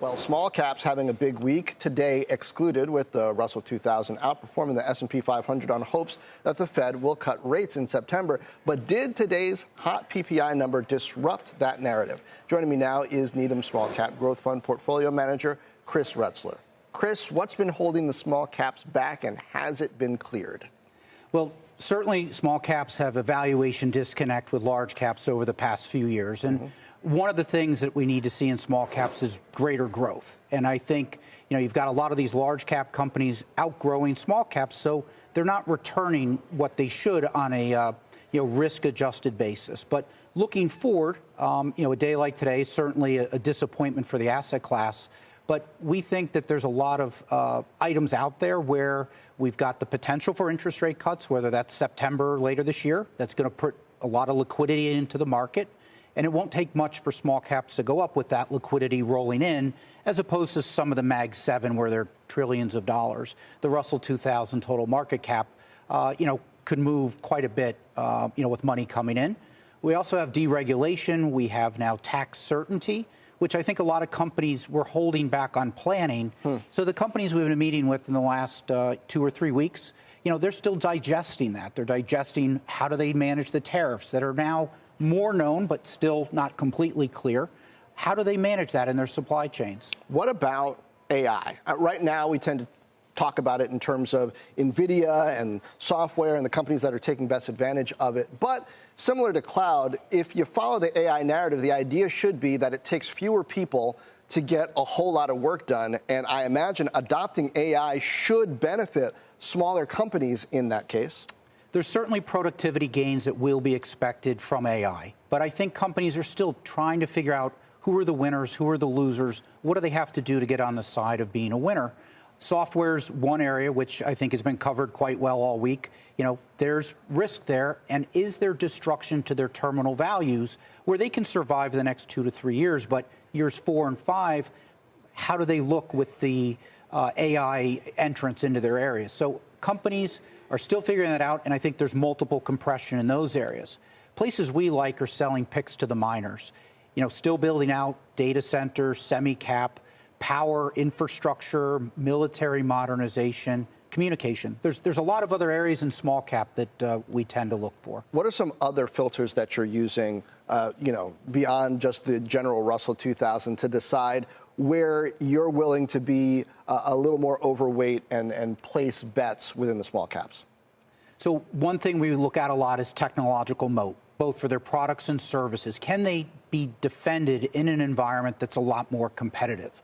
Well, small caps having a big week today excluded, with the Russell 2000 outperforming the S&P 500 on hopes that the Fed will cut rates in September. But did today's hot PPI number disrupt that narrative? Joining me now is Needham Small Cap Growth Fund Portfolio Manager Chris Retzler. Chris, what's been holding the small caps back, and has it been cleared? Well, certainly small caps have a valuation disconnect with large caps over the past few years. And one of the things that we need to see in small caps is greater growth. And I think, you've got a lot of these large cap companies outgrowing small caps, so they're not returning what they should on a risk adjusted basis. But looking forward, a day like today is certainly a disappointment for the asset class. But we think that there's a lot of items out there where we've got the potential for interest rate cuts, whether that's September later this year. That's going to put a lot of liquidity into the market. And it won't take much for small caps to go up with that liquidity rolling in, as opposed to some of the Mag 7 where they're trillions of dollars. The Russell 2000 total market cap, could move quite a bit, with money coming in. We also have deregulation. We have now tax certainty, which I think a lot of companies were holding back on planning. So the companies we've been meeting with in the last 2 or 3 weeks, they're still digesting that. They're digesting how do they manage the tariffs that are now more known, but still not completely clear. How do they manage that in their supply chains? What about AI? Right now, we tend to talk about it in terms of NVIDIA and software and the companies that are taking best advantage of it. But similar to cloud, if you follow the AI narrative, the idea should be that it takes fewer people to get a whole lot of work done. And I imagine adopting AI should benefit smaller companies in that case. There's certainly productivity gains that will be expected from AI, but I think companies are still trying to figure out who are the winners, who are the losers, what do they have to do to get on the side of being a winner. Software's one area which I think has been covered quite well all week. There's risk there, and is there destruction to their terminal values where they can survive the next 2 to 3 years, but years 4 and 5, how do they look with the AI entrance into their areas? So companies are still figuring that out, and I think there's multiple compression in those areas. Places we like are selling picks to the miners, still building out data centers, semi-cap, power infrastructure, military modernization, communication. There's a lot of other areas in small cap that we tend to look for. What are some other filters that you're using, beyond just the general Russell 2000 to decide where you're willing to be a little more overweight and place bets within the small caps? So one thing we look at a lot is technological moat, both for their products and services. Can they be defended in an environment that's a lot more competitive?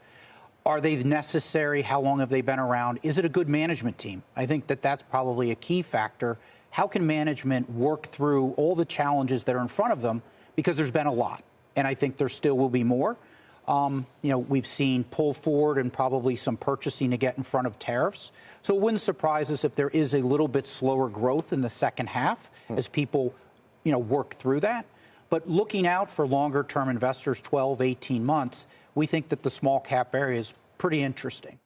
Are they necessary? How long have they been around? Is it a good management team? I think that that's probably a key factor. How can management work through all the challenges that are in front of them? Because there's been a lot, and I think there still will be more. We've seen pull forward and probably some purchasing to get in front of tariffs. So it wouldn't surprise us if there is a little bit slower growth in the second half as people, work through that. But looking out for longer term investors, 12, 18 months, we think that the small cap area is pretty interesting.